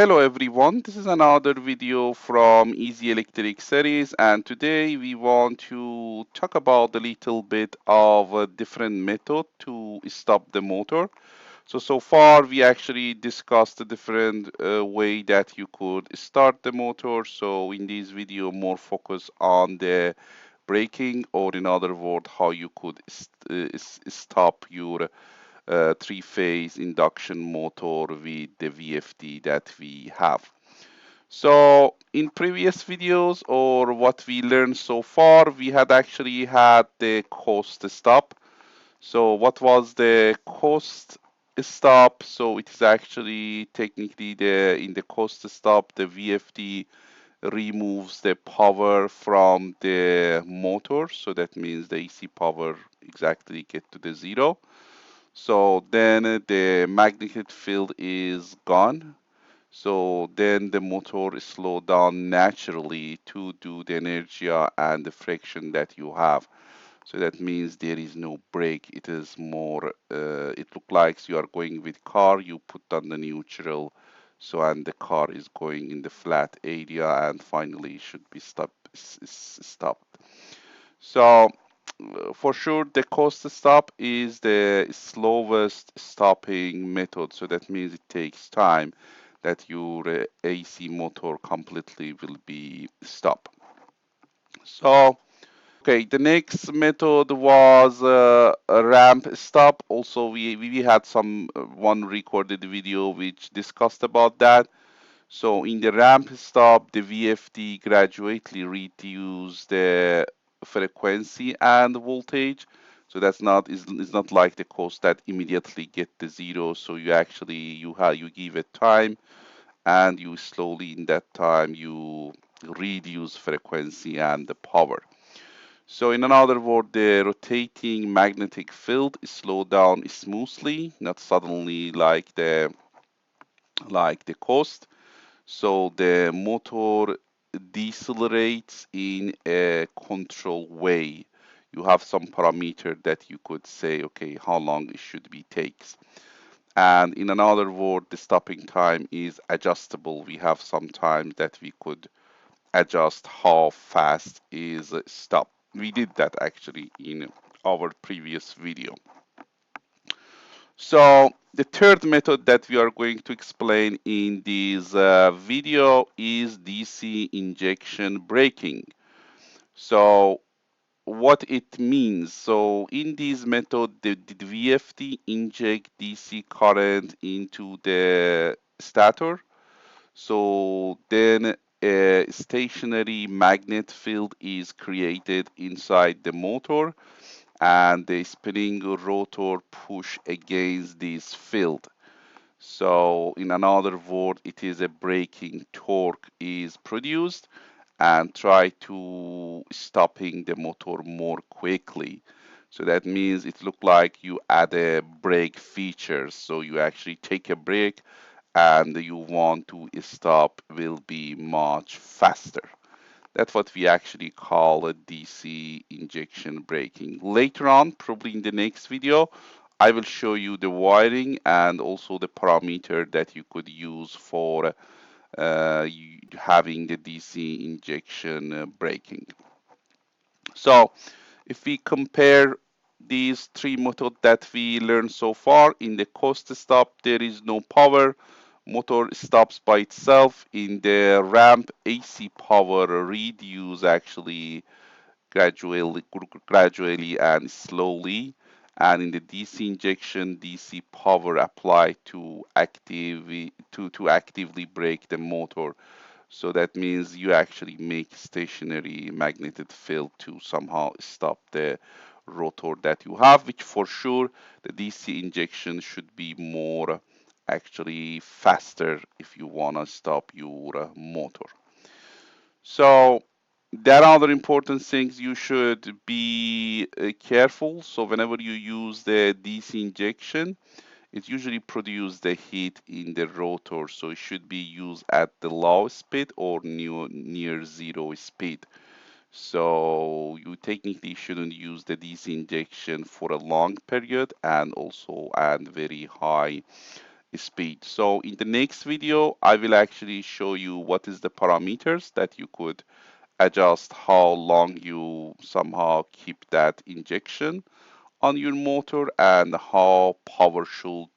Hello everyone, this is another video from Easy Electric series, and today we want to talk about a little bit of a different method to stop the motor. So far we actually discussed a different way that you could start the motor. So in this video more focus on the braking, or in other words how you could stop your three-phase induction motor with the VFD that we have. So in previous videos, or what we learned so far, we had actually had the coast stop. So what was the coast stop? So it is actually technically in the coast stop, the VFD removes the power from the motor. So that means the AC power exactly get to the zero. So then the magnetic field is gone. So then the motor is slowed down naturally to do the inertia and the friction that you have. So that means there is no brake. It is more, it looks like you are going with car, you put on the neutral. So, and the car is going in the flat area and finally should be stopped. So for sure, the coast stop is the slowest stopping method. So that means it takes time that your AC motor completely will be stopped. So, okay, the next method was a ramp stop. Also, we had some one recorded video which discussed about that. So in the ramp stop, the VFD gradually reduce the frequency and voltage. So that's not is not like the coast that immediately get the zero. So you actually you give it time, and you slowly in that time you reduce frequency and the power. So in another word, the rotating magnetic field is slowed down smoothly, not suddenly like the coast. So the motor decelerates in a controlled way. You have some parameter that you could say, okay, how long it should be takes. And in another word, the stopping time is adjustable. We have some time that we could adjust how fast is stop. We did that actually in our previous video. So the third method that we are going to explain in this video is DC injection braking. So what it means. So in this method, the VFD inject DC current into the stator. So then a stationary magnet field is created inside the motor, and the spinning rotor push against this field. So in another word, it is a braking torque is produced and try to stopping the motor more quickly. So that means it look like you add a brake feature. So you actually take a brake and you want to stop will be much faster. That's what we actually call a DC injection braking. Later on, probably in the next video, I will show you the wiring and also the parameter that you could use for having the DC injection braking. So if we compare these three methods that we learned so far, in the coast stop, there is no power. Motor stops by itself. In the ramp, AC power reduce actually gradually and slowly. And in the DC injection, DC power applied to actively brake the motor. So that means you actually make stationary magnetic field to somehow stop the rotor that you have, which for sure the DC injection should be more actually faster if you want to stop your motor. So there are other important things you should be careful. So whenever you use the DC injection, it usually produces the heat in the rotor, so it should be used at the low speed or near zero speed. So you technically shouldn't use the DC injection for a long period and also at very high speed. So in the next video, I will actually show you what is the parameters that you could adjust how long you somehow keep that injection on your motor and how powerful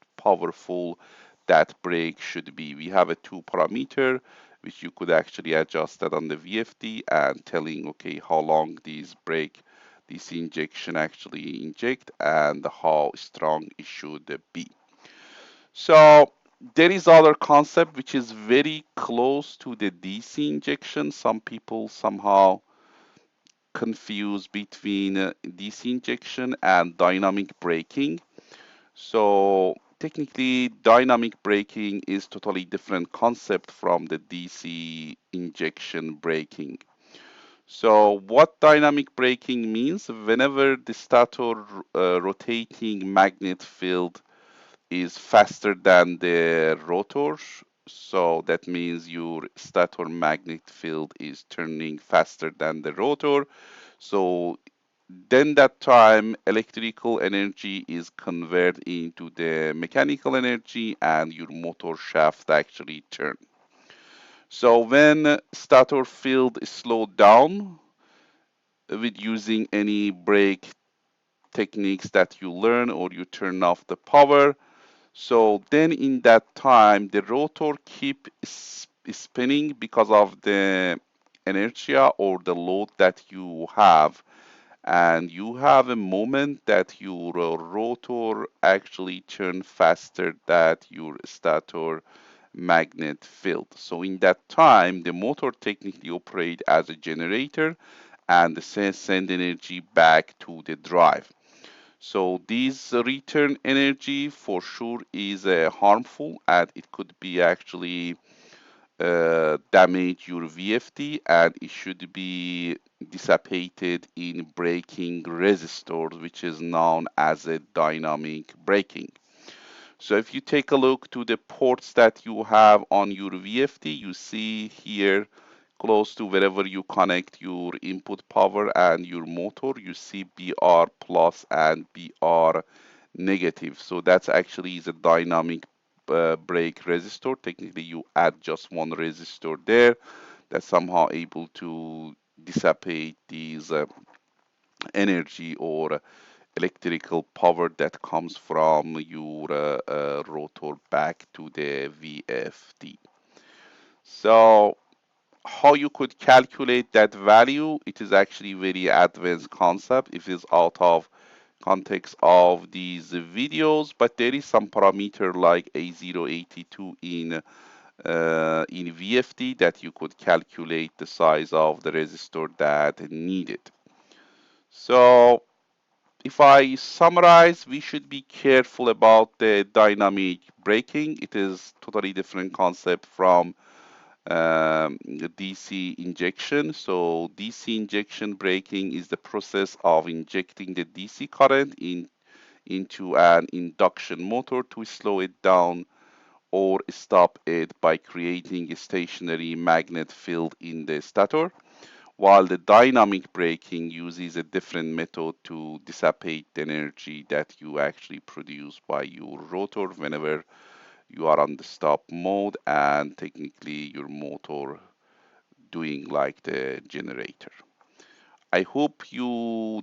that brake should be. We have a two parameter which you could actually adjust that on the VFD and telling okay how long this injection actually inject and how strong it should be. So there is other concept which is very close to the DC injection. Some people somehow confuse between DC injection and dynamic braking. So technically, dynamic braking is totally different concept from the DC injection braking. So what dynamic braking means, whenever the stator rotating magnet field is faster than the rotor, so that means your stator magnet field is turning faster than the rotor. So then that time electrical energy is converted into the mechanical energy and your motor shaft actually turn. So when stator field is slowed down with using any brake techniques that you learn or you turn off the power, so then in that time the rotor keep spinning because of the inertia or the load that you have, and you have a moment that your rotor actually turn faster than your stator magnet field. So in that time, the motor technically operate as a generator and send energy back to the drive. So this return energy for sure is harmful, and it could be actually damage your VFD, and it should be dissipated in braking resistors, which is known as a dynamic braking. So if you take a look to the ports that you have on your VFD, you see here close to wherever you connect your input power and your motor, you see BR plus and BR negative. So that's actually is a dynamic brake resistor. Technically, you add just one resistor there that's somehow able to dissipate these energy or electrical power that comes from your rotor back to the VFD. So how you could calculate that value, it is actually very advanced concept. It is out of context of these videos, but there is some parameter like A082 in VFD that you could calculate the size of the resistor that needed. So if I summarize, we should be careful about the dynamic braking. It is totally different concept from DC injection. So DC injection braking is the process of injecting the DC current into an induction motor to slow it down or stop it by creating a stationary magnet field in the stator, while the dynamic braking uses a different method to dissipate the energy that you actually produce by your rotor whenever you are on the stop mode and technically your motor doing like the generator. I hope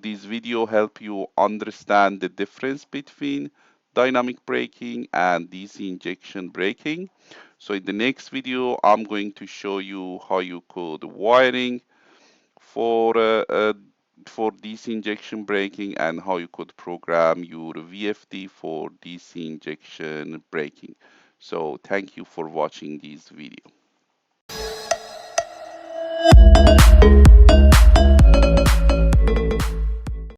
this video help you understand the difference between dynamic braking and DC injection braking. So in the next video, I'm going to show you how you could wiring for uh, uh, for DC injection braking and how you could program your VFD for DC injection braking. So thank you for watching this video.